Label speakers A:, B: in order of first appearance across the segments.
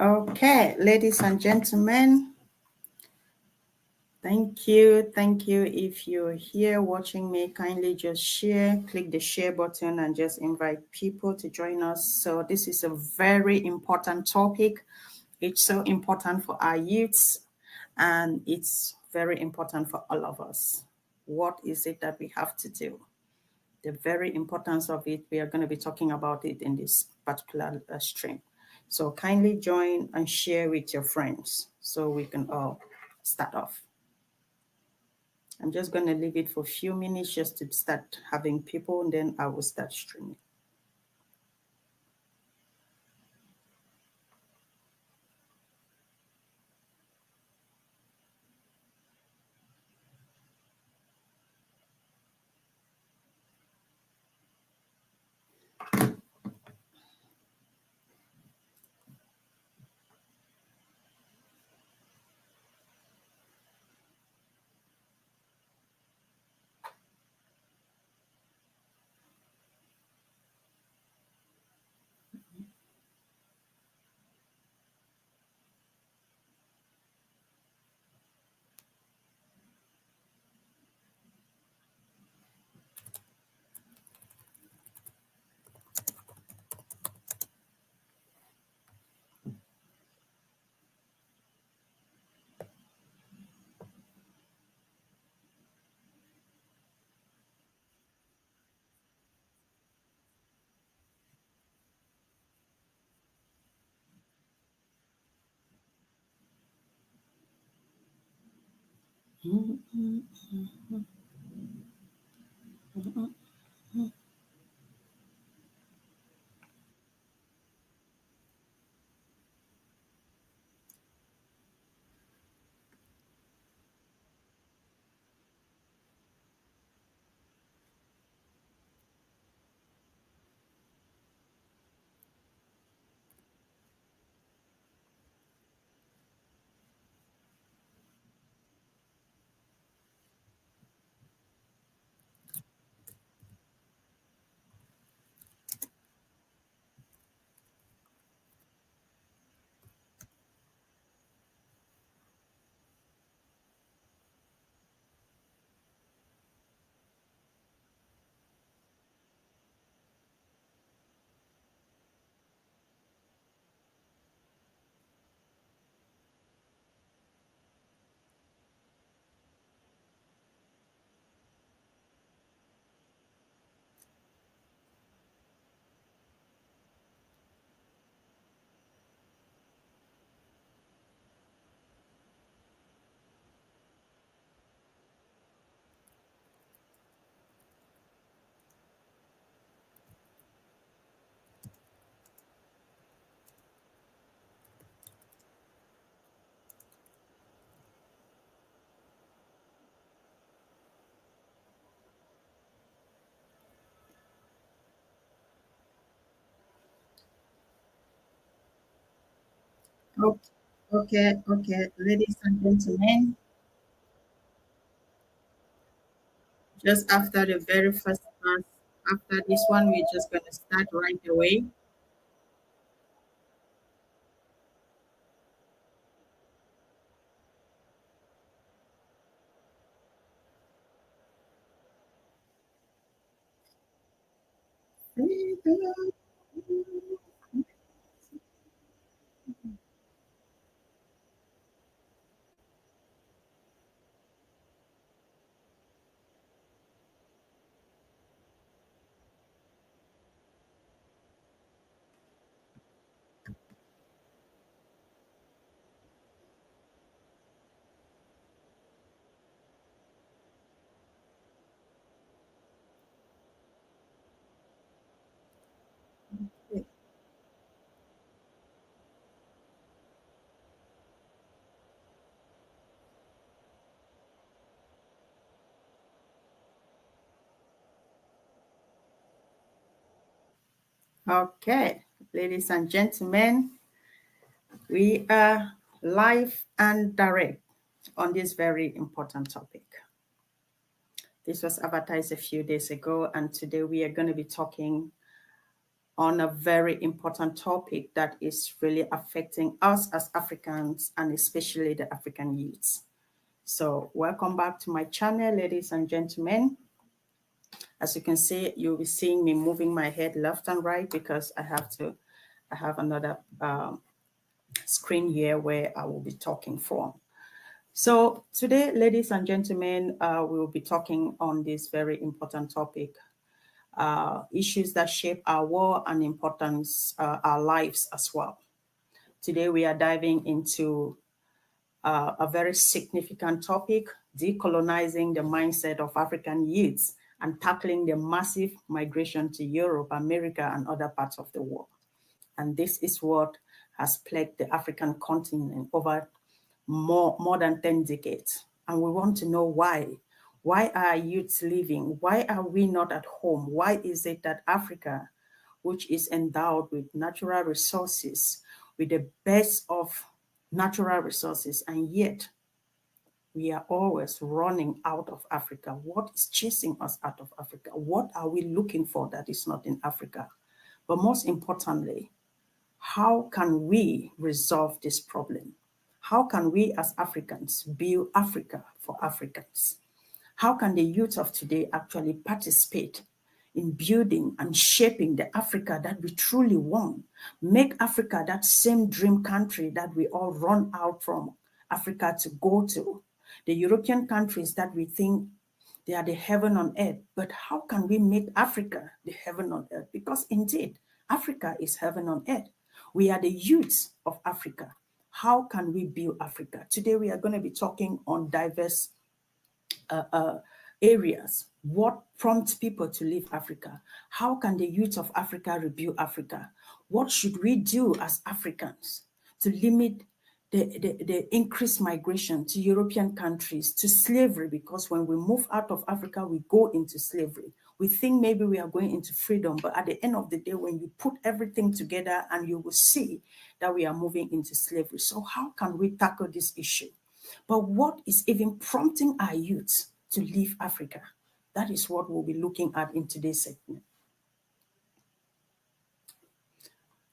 A: Okay, ladies and gentlemen, thank you. Thank you. If you're here watching me, kindly just share, click the share button and just invite people to join us. So this is a very important topic. It's so important for our youths and it's very important for all of us. What is it that we have to do? The very importance of it, we are going to be talking about it in this particular stream. So kindly join and share with your friends so we can all start off. I'm just going to leave it for a few minutes just to start having people, and then I will start streaming. Okay, ladies and gentlemen, just after the very first class, after this one, we're just going to start right away. Okay, ladies and gentlemen, we are live and direct on this very important topic. This was advertised a few days ago, and today we are going to be talking on a very important topic that is really affecting us as Africans and especially the African youths. So welcome back to my channel, ladies and gentlemen. As you can see, you'll be seeing me moving my head left and right because I have another screen here where I will be talking from. So today, ladies and gentlemen, we will be talking on this very important topic, issues that shape our world and importance our lives as well. Today, we are diving into a very significant topic, decolonizing the mindset of African youths and tackling the massive migration to Europe, America, and other parts of the world. And this is what has plagued the African continent over more than 10 decades. And we want to know why. Why are youths leaving? Why are we not at home? Why is it that Africa, which is endowed with natural resources, with the best of natural resources, and yet we are always running out of Africa? What is chasing us out of Africa? What are we looking for that is not in Africa? But most importantly, how can we resolve this problem? How can we as Africans build Africa for Africans? How can the youth of today actually participate in building and shaping the Africa that we truly want? Make Africa that same dream country that we all run out from Africa to go to. The European countries that we think they are the heaven on earth. But how can we make Africa the heaven on earth? Because indeed, Africa is heaven on earth. We are the youths of Africa. How can we build Africa? Today, we are going to be talking on diverse areas. What prompts people to leave Africa? How can the youth of Africa rebuild Africa? What should we do as Africans to limit the increased migration to European countries, to slavery? Because when we move out of Africa, we go into slavery. We think maybe we are going into freedom, but at the end of the day, when you put everything together, and you will see that we are moving into slavery. So how can we tackle this issue? But what is even prompting our youth to leave Africa? That is what we'll be looking at in today's segment.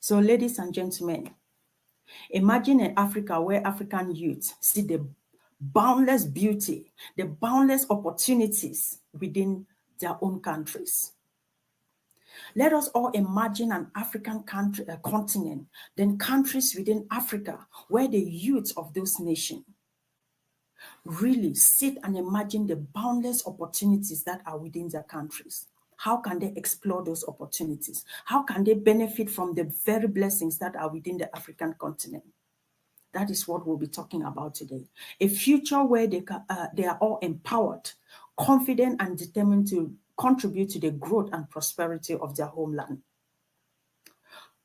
A: So, ladies and gentlemen, imagine an Africa where African youth see the boundless beauty, the boundless opportunities within their own countries. Let us all imagine an African country, a continent, then countries within Africa where the youth of those nations really sit and imagine the boundless opportunities that are within their countries. How can they explore those opportunities? How can they benefit from the very blessings that are within the African continent? That is what we'll be talking about today. A future where they are all empowered, confident, and determined to contribute to the growth and prosperity of their homeland.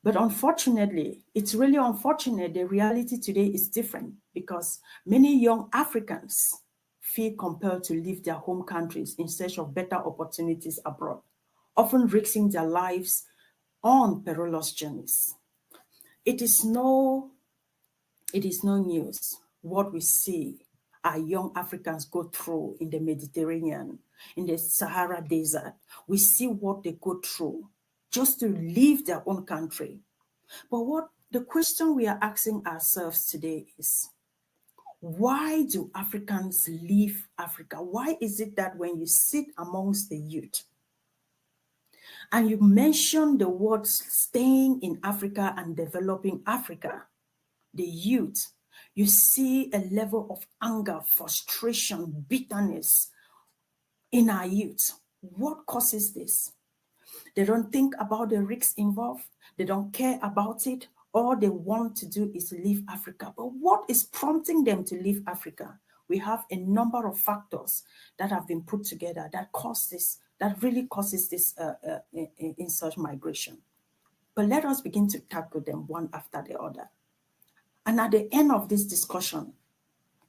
A: But unfortunately, it's really unfortunate. The reality today is different because many young Africans feel compelled to leave their home countries in search of better opportunities abroad, often risking their lives on perilous journeys. It is no news what we see our young Africans go through in the Mediterranean, in the Sahara Desert. We see what they go through just to leave their own country. But what the question we are asking ourselves today is, why do Africans leave Africa? Why is it that when you sit amongst the youth and you mention the words staying in Africa and developing Africa, the youth, you see a level of anger, frustration, bitterness in our youth? What causes this? They don't think about the risks involved. They don't care about it. All they want to do is leave Africa. But what is prompting them to leave Africa? We have a number of factors that have been put together that really causes this in such migration. But let us begin to tackle them one after the other. And at the end of this discussion,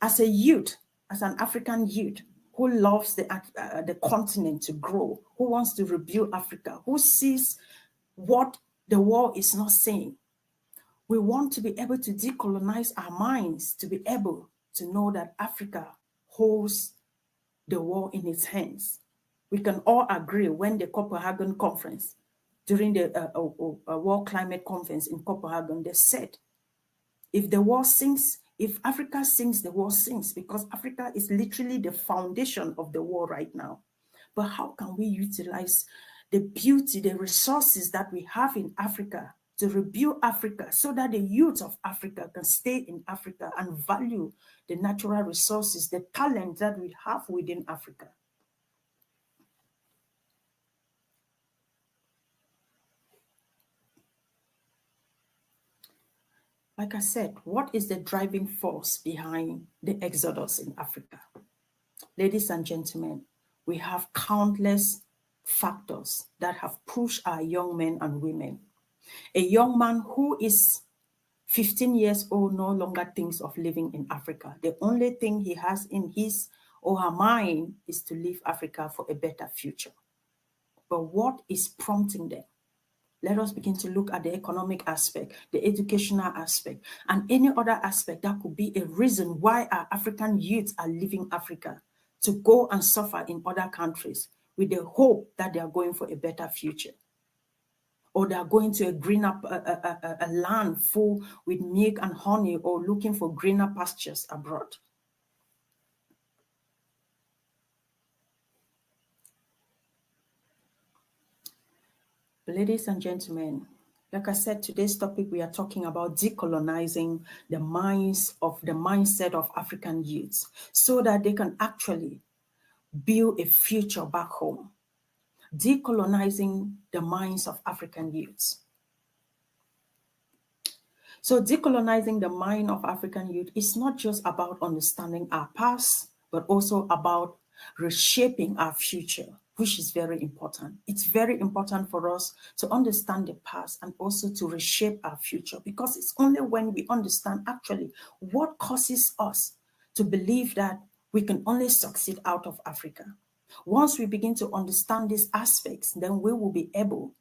A: as a youth, as an African youth who loves the continent to grow, who wants to rebuild Africa, who sees what the world is not saying, we want to be able to decolonize our minds, to be able to know that Africa holds the world in its hands. We can all agree when the Copenhagen Conference during the World Climate Conference in Copenhagen. They said, if the world sinks, if Africa sinks, the world sinks, because Africa is literally the foundation of the world right now. But how can we utilize the beauty, the resources that we have in Africa to rebuild Africa so that the youth of Africa can stay in Africa and value the natural resources, the talent that we have within Africa? Like I said, what is the driving force behind the exodus in Africa? Ladies and gentlemen, we have countless factors that have pushed our young men and women. A young man who is 15 years old no longer thinks of living in Africa. The only thing he has in his or her mind is to leave Africa for a better future. But what is prompting them? Let us begin to look at the economic aspect, the educational aspect, and any other aspect that could be a reason why our African youth are leaving Africa to go and suffer in other countries with the hope that they are going for a better future, or they are going to a greener a land full with milk and honey, or looking for greener pastures abroad. Ladies and gentlemen, like I said, today's topic, we are talking about decolonizing the mindset of African youths so that they can actually build a future back home. Decolonizing the minds of African youths. So decolonizing the mind of African youth is not just about understanding our past, but also about reshaping our future, which is very important. It's very important for us to understand the past and also to reshape our future, because it's only when we understand actually what causes us to believe that we can only succeed out of Africa. Once we begin to understand these aspects, then we will be able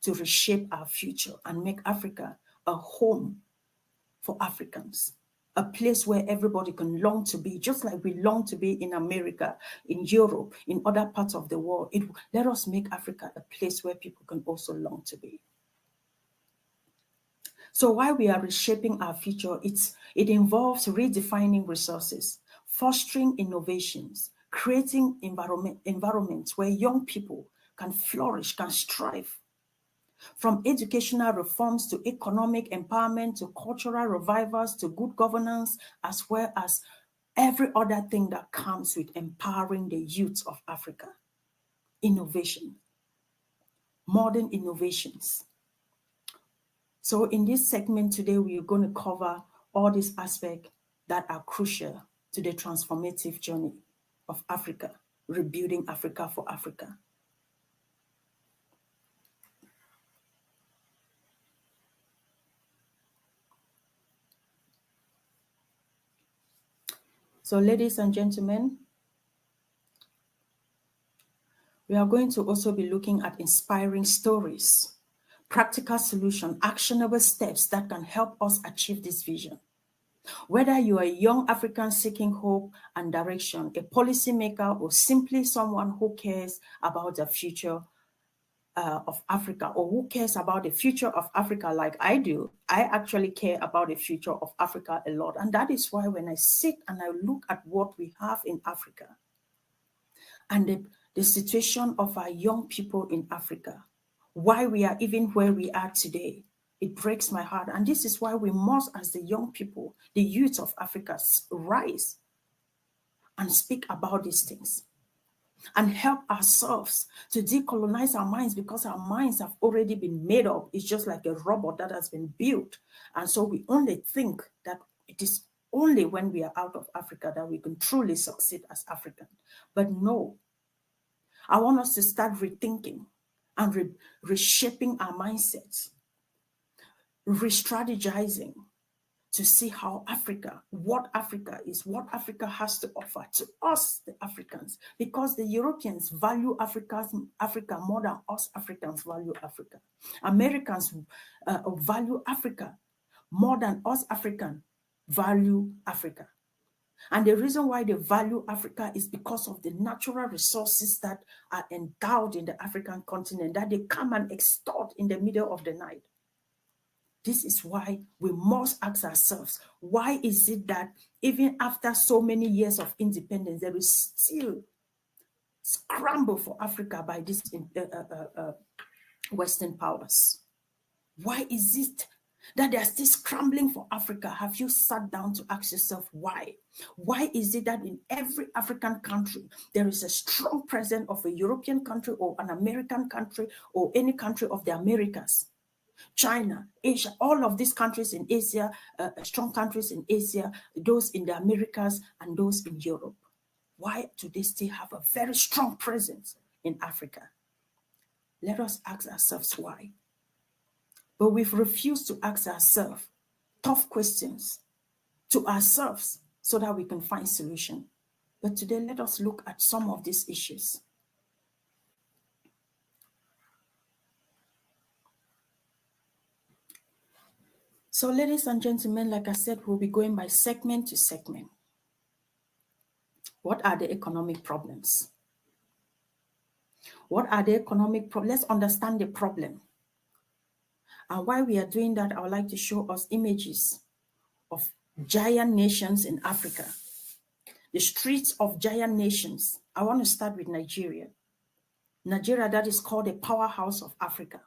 A: to reshape our future and make Africa a home for Africans, a place where everybody can long to be, just like we long to be in America, in Europe, in other parts of the world. Let us make Africa a place where people can also long to be. So while we are reshaping our future, it involves redefining resources, fostering innovations, creating environments where young people can flourish, can strive. From educational reforms to economic empowerment to cultural revivals to good governance, as well as every other thing that comes with empowering the youth of Africa. Innovation, modern innovations. So in this segment today, we are going to cover all these aspects that are crucial to the transformative journey of Africa, rebuilding Africa for Africa. So ladies and gentlemen, we are going to also be looking at inspiring stories, practical solutions, actionable steps that can help us achieve this vision. Whether you are a young African seeking hope and direction, a policymaker, or simply someone who cares about the future of Africa, or who cares about the future of Africa like I do, I actually care about the future of Africa a lot. And that is why when I sit and I look at what we have in Africa and the situation of our young people in Africa, why we are even where we are today, it breaks my heart. And this is why we must, as the young people, the youth of Africa, rise and speak about these things and help ourselves to decolonize our minds, because our minds have already been made up. It's just like a robot that has been built. And so we only think that it is only when we are out of Africa that we can truly succeed as Africans. But no, I want us to start rethinking and reshaping our mindsets, re-strategizing to see how Africa, what Africa is, what Africa has to offer to us, the Africans, because the Europeans value Africa more than us Africans value Africa. Americans value Africa more than us Africans value Africa. And the reason why they value Africa is because of the natural resources that are endowed in the African continent that they come and extort in the middle of the night. This is why we must ask ourselves, why is it that even after so many years of independence, there is still scramble for Africa by these Western powers? Why is it that they are still scrambling for Africa? Have you sat down to ask yourself why? Why is it that in every African country, there is a strong presence of a European country or an American country or any country of the Americas? China, Asia, all of these countries in Asia, strong countries in Asia, those in the Americas and those in Europe. Why do they still have a very strong presence in Africa? Let us ask ourselves why. But we've refused to ask ourselves tough questions to ourselves so that we can find solution. But today, let us look at some of these issues. So, ladies and gentlemen, like I said, we'll be going by segment to segment. What are the economic problems? What are the economic problems? Let's understand the problem. And while we are doing that, I would like to show us images of giant nations in Africa. The streets of giant nations. I want to start with Nigeria. Nigeria, that is called the powerhouse of Africa.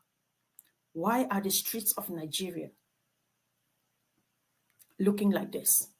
A: Why are the streets of Nigeria looking like this?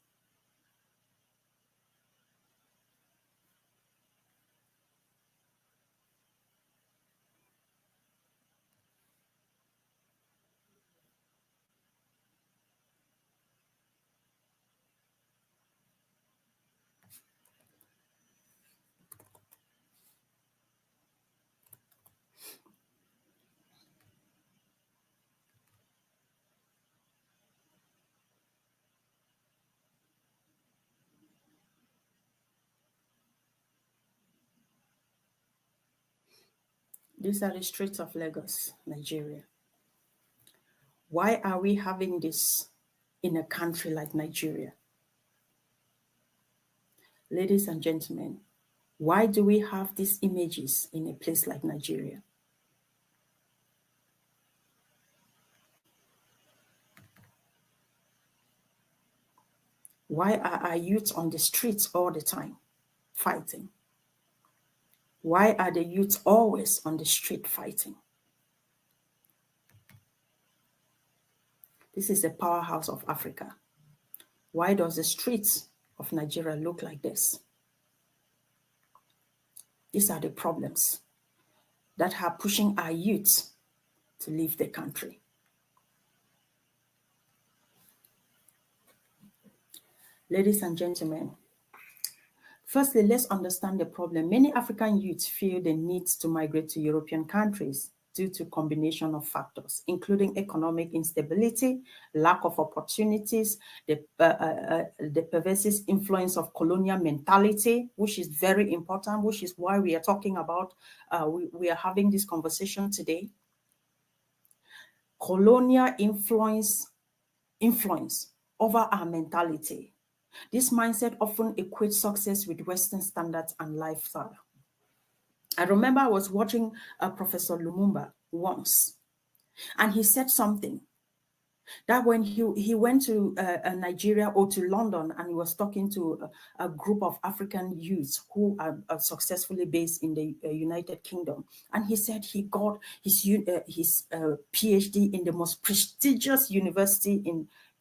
A: These are the streets of Lagos, Nigeria. Why are we having this in a country like Nigeria? Ladies and gentlemen, why do we have these images in a place like Nigeria? Why are our youths on the streets all the time fighting? Why are the youths always on the street fighting? This is the powerhouse of Africa. Why does the streets of Nigeria look like this? These are the problems that are pushing our youths to leave the country. Ladies and gentlemen, firstly, let's understand the problem. Many African youths feel the need to migrate to European countries due to a combination of factors, including economic instability, lack of opportunities, the pervasive influence of colonial mentality, which is very important, which is why we are talking about, we are having this conversation today. Colonial influence over our mentality. This mindset often equates success with Western standards and lifestyle. I remember I was watching Professor Lumumba once, and he said something that when he went to Nigeria or to London, and he was talking to a group of African youths who are successfully based in the United Kingdom, and he said he got his PhD in the most prestigious university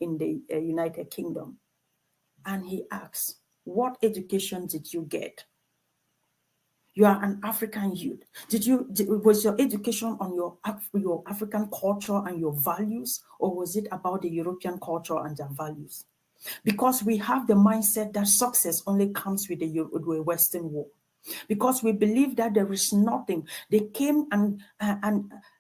A: in the United Kingdom. And he asks, what education did you get? You are an African youth. Was your education on your African culture and your values, or was it about the European culture and their values? Because we have the mindset that success only comes with the Western world. Because we believe that there is nothing. They came and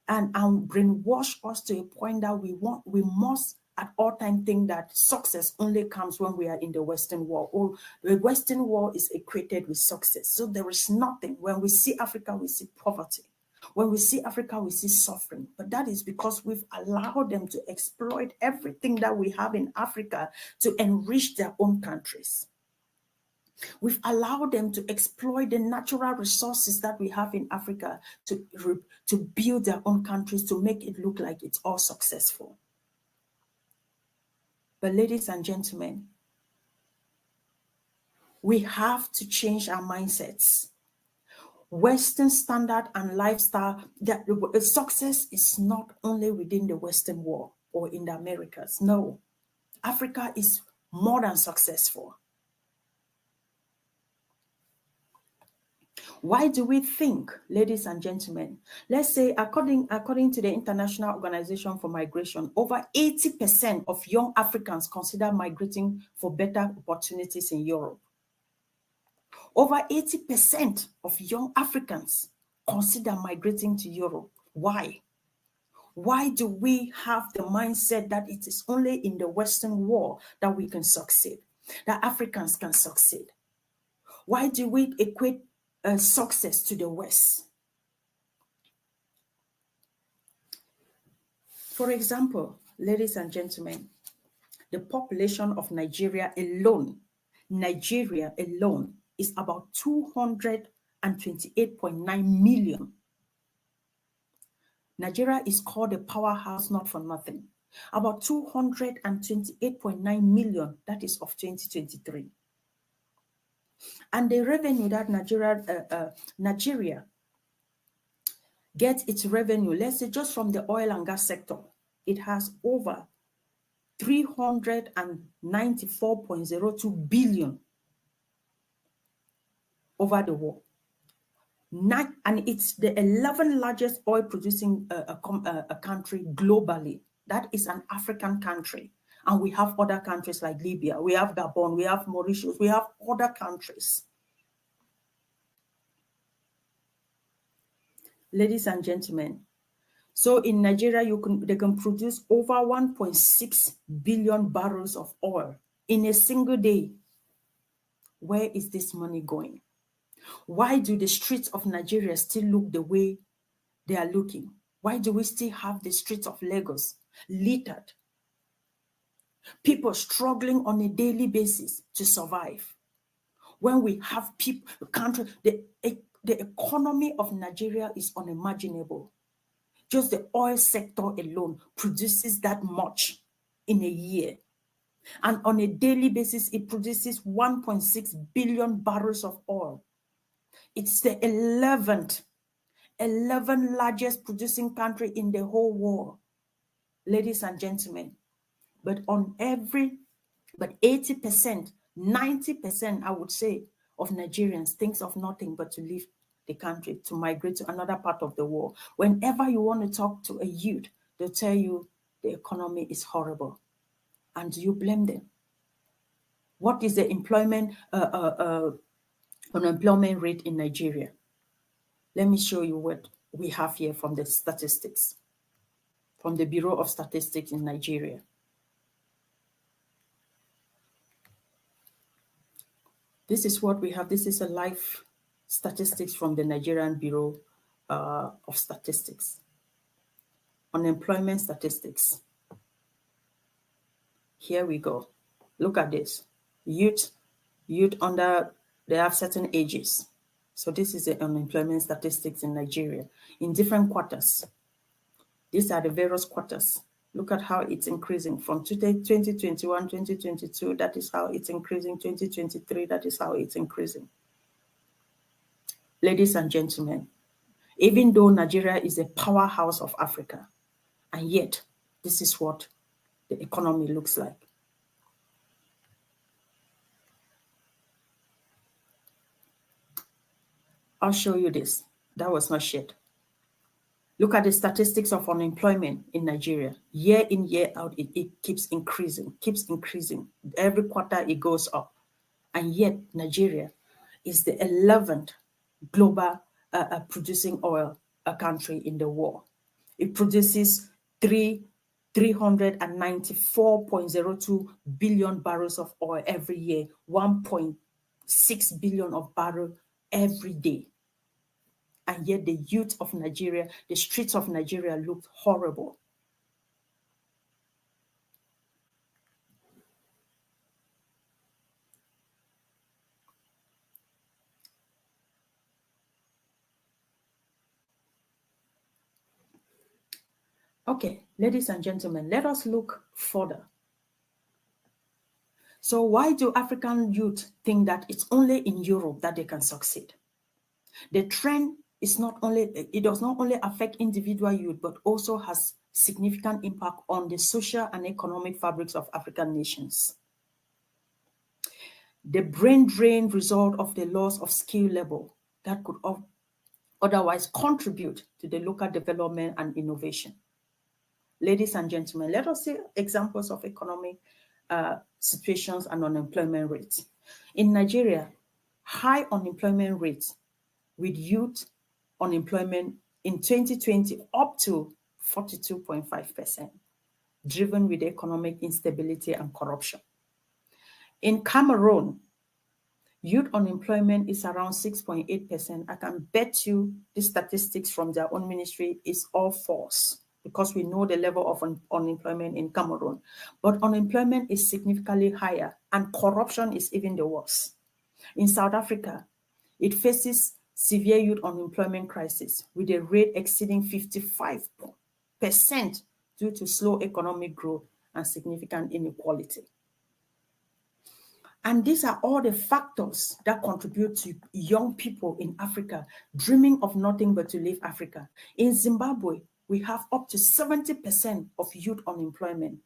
A: brainwashed us to a point that we must at all time think that success only comes when we are in the Western world, or the Western world is equated with success. So there is nothing. When we see Africa, we see poverty. When we see Africa, we see suffering. But that is because we've allowed them to exploit everything that we have in Africa to enrich their own countries. We've allowed them to exploit the natural resources that we have in Africa to build their own countries, to make it look like it's all successful. But ladies and gentlemen, we have to change our mindsets. Western standard and lifestyle, that success is not only within the Western world or in the Americas. No, Africa is more than successful. Why do we think, ladies and gentlemen, let's say according to the International Organization for Migration, over 80% of young Africans consider migrating for better opportunities in Europe. Over 80% of young Africans consider migrating to Europe. Why? Why do we have the mindset that it is only in the Western world that we can succeed, that Africans can succeed? Why do we equate success to the West? For example, ladies and gentlemen, the population of Nigeria alone is about 228.9 million. Nigeria is called a powerhouse not for nothing. About 228.9 million, that is of 2023. And the revenue that Nigeria gets its revenue, let's say just from the oil and gas sector, it has over 394.02 billion over the world. And it's the 11th largest oil producing country globally. That is an African country. And we have other countries like Libya, we have Gabon, we have Mauritius, we have other countries. Ladies and gentlemen, so in Nigeria, they can produce over 1.6 billion barrels of oil in a single day. Where is this money going? Why do the streets of Nigeria still look the way they are looking? Why do we still have the streets of Lagos littered? People struggling on a daily basis to survive. When we have people, the economy of Nigeria is unimaginable. Just the oil sector alone produces that much in a year. And on a daily basis, it produces 1.6 billion barrels of oil. It's the 11th largest producing country in the whole world, ladies and gentlemen. But 80%, 90%, I would say, of Nigerians thinks of nothing but to leave the country, to migrate to another part of the world. Whenever you want to talk to a youth, they'll tell you the economy is horrible. And do you blame them? What is the unemployment rate in Nigeria? Let me show you what we have here from the statistics, from the Bureau of Statistics in Nigeria. This is what we have. This is a live statistics from the Nigerian Bureau of Statistics. Unemployment statistics. Here we go. Look at this. Youth under, they have certain ages. So this is the unemployment statistics in Nigeria in different quarters. These are the various quarters. Look at how it's increasing from 2021, 2022. That is how it's increasing. 2023, that is how it's increasing. Ladies and gentlemen, even though Nigeria is a powerhouse of Africa, and yet this is what the economy looks like. I'll show you this. That was not shared. Look at the statistics of unemployment in Nigeria. Year in, year out, it keeps increasing. Every quarter it goes up. And yet Nigeria is the 11th global producing oil country in the world. It produces 394.02 billion barrels of oil every year, 1.6 billion of barrel every day. And yet the youth of Nigeria, the streets of Nigeria look horrible. Okay, ladies and gentlemen, let us look further. So why do African youth think that it's only in Europe that they can succeed? The trend is not only, it does not only affect individual youth, but also has significant impact on the social and economic fabrics of African nations. The brain drain result of the loss of skill level that could otherwise contribute to the local development and innovation. Ladies and gentlemen, let us see examples of economic situations and unemployment rates. In Nigeria, high unemployment rates with youth unemployment in 2020 up to 42.5%, driven with economic instability and corruption. In Cameroon, youth unemployment is around 6.8%. I can bet you the statistics from their own ministry is all false because we know the level of unemployment in Cameroon. But unemployment is significantly higher and corruption is even the worst. In South Africa, it faces severe youth unemployment crisis with a rate exceeding 55% due to slow economic growth and significant inequality. And these are all the factors that contribute to young people in Africa dreaming of nothing but to leave Africa. In Zimbabwe, we have up to 70% of youth unemployment.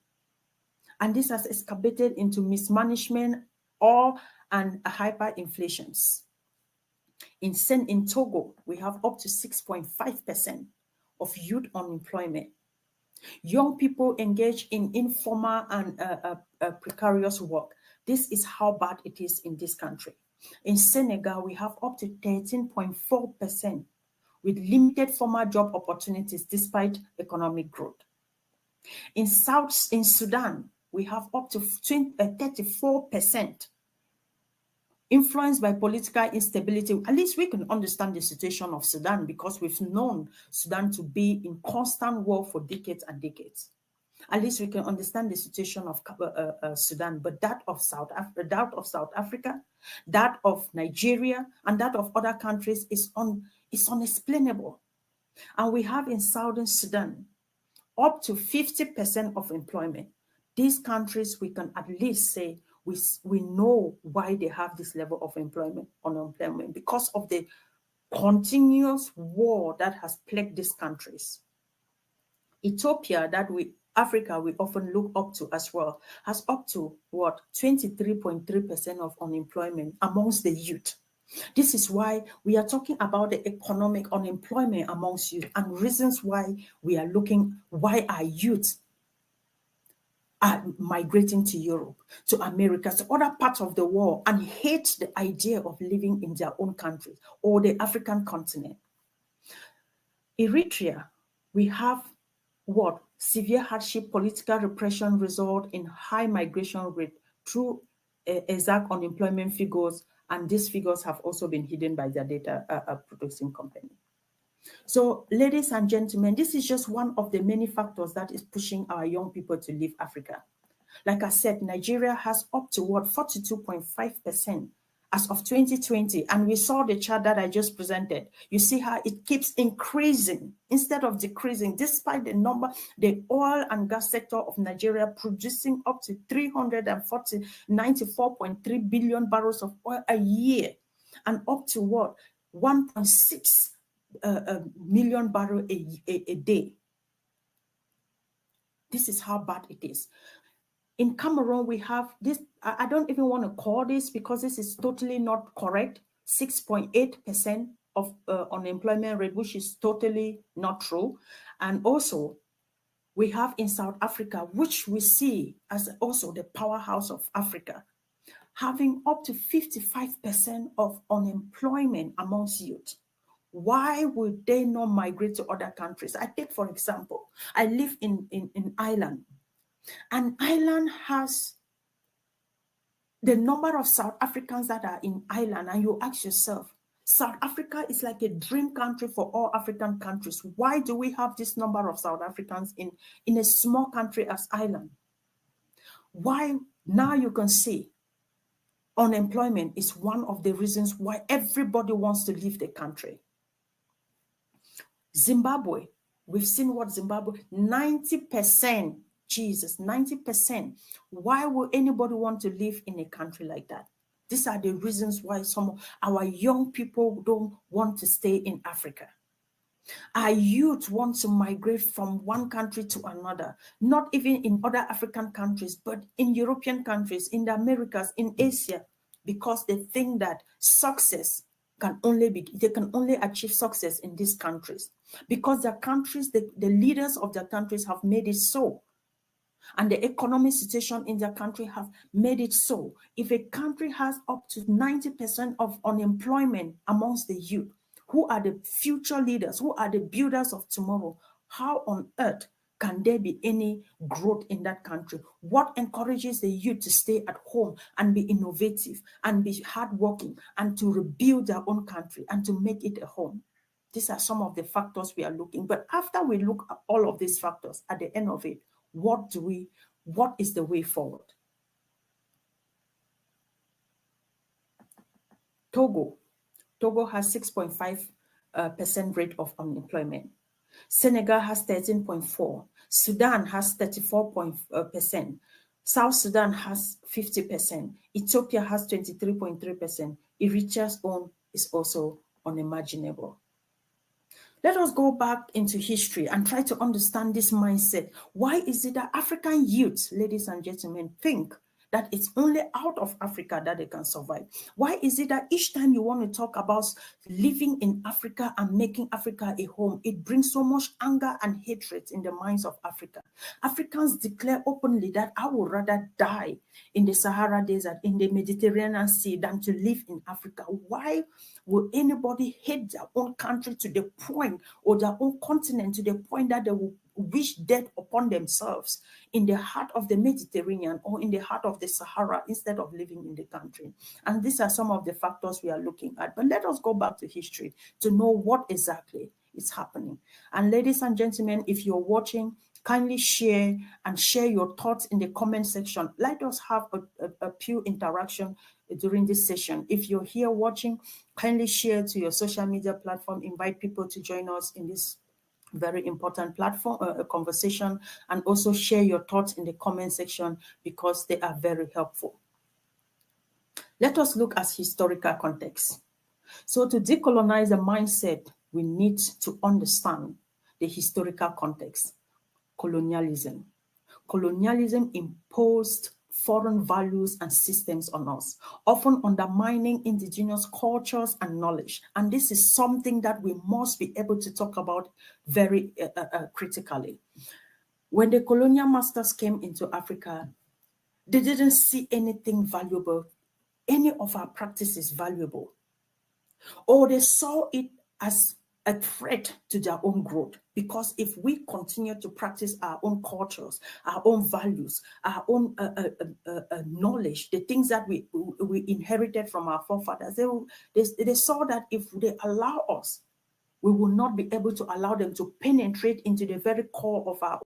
A: And this has escalated into mismanagement and hyperinflations. In Togo, we have up to 6.5% of youth unemployment. Young people engage in informal and precarious work. This is how bad it is in this country. In Senegal, we have up to 13.4% with limited formal job opportunities despite economic growth. In Sudan, we have up to 34% influenced by political instability. At least we can understand the situation of Sudan because we've known Sudan to be in constant war for decades and decades. At least we can understand the situation of Sudan, but that of South Africa, that of Nigeria, and that of other countries is unexplainable. And we have in Southern Sudan up to 50% of employment. These countries, we can at least say we know why they have this level of unemployment because of the continuous war that has plagued these countries. Ethiopia, Africa we often look up to as well, has up to 23.3% of unemployment amongst the youth. This is why we are talking about the economic unemployment amongst youth and reasons why we are looking, why our youth are migrating to Europe, to America, to other parts of the world and hate the idea of living in their own country or the African continent. Eritrea, we have severe hardship, political repression result in high migration rate through exact unemployment figures, and these figures have also been hidden by their data producing company. So, ladies and gentlemen, this is just one of the many factors that is pushing our young people to leave Africa. Like I said, Nigeria has up to 42.5% as of 2020, and we saw the chart that I just presented. You see how it keeps increasing instead of decreasing, despite the oil and gas sector of Nigeria producing up to 94.3 billion barrels of oil a year, and up to 1.6 million barrels a day. This is how bad it is. In Cameroon, we have this, I don't even want to call this because this is totally not correct, 6.8% of unemployment rate, which is totally not true. And also, we have in South Africa, which we see as also the powerhouse of Africa, having up to 55% of unemployment amongst youth. Why would they not migrate to other countries? I take, for example, I live in Ireland. And Ireland has the number of South Africans that are in Ireland, and you ask yourself, South Africa is like a dream country for all African countries. Why do we have this number of South Africans in a small country as Ireland? Why? Now you can see unemployment is one of the reasons why everybody wants to leave the country. Zimbabwe, We've seen what Zimbabwe, 90%, Jesus, 90%. Why would anybody want to live in a country like that? These are the reasons why some of our young people don't want to stay in Africa. Our youth want to migrate from one country to another, not even in other African countries, but in European countries, in the Americas, in Asia, because they think that success they can only achieve success in these countries, because the countries, the leaders of the countries have made it so. And the economic situation in their country have made it so. If a country has up to 90% of unemployment amongst the youth, who are the future leaders, who are the builders of tomorrow, how on earth can there be any growth in that country? What encourages the youth to stay at home and be innovative and be hardworking and to rebuild their own country and to make it a home? These are some of the factors we are looking. But after we look at all of these factors, at the end of it, what is the way forward? Togo has 6.5% rate of unemployment. Senegal has 13.4%. Sudan has 34%. South Sudan has 50%. Ethiopia has 23.3%. Eritrea's own is also unimaginable. Let us go back into history and try to understand this mindset. Why is it that African youths, ladies and gentlemen, think that it's only out of Africa that they can survive? Why is it that each time you want to talk about living in Africa and making Africa a home, it brings so much anger and hatred in the minds of Africa? Africans declare openly that I would rather die in the Sahara Desert, in the Mediterranean Sea, than to live in Africa. Why will anybody hate their own country to the point, or their own continent to the point that they will wish death upon themselves in the heart of the Mediterranean or in the heart of the Sahara instead of living in the country? And these are some of the factors we are looking at. But let us go back to history to know what exactly is happening. And ladies and gentlemen, if you're watching, kindly share your thoughts in the comment section. Let us have a few interaction during this session. If you're here watching, kindly share to your social media platform, invite people to join us in this very important platform, conversation, and also share your thoughts in the comment section because they are very helpful. Let us look at historical context. So to decolonize the mindset, we need to understand the historical context. Colonialism. Colonialism imposed foreign values and systems on us, often undermining indigenous cultures and knowledge. And this is something that we must be able to talk about very critically. When the colonial masters came into Africa, they didn't see anything valuable, any of our practices valuable, or they saw it as a threat to their own growth. Because if we continue to practice our own cultures, our own values, our own knowledge, the things that we inherited from our forefathers, they saw that if they allow us, we will not be able to allow them to penetrate into the very core of our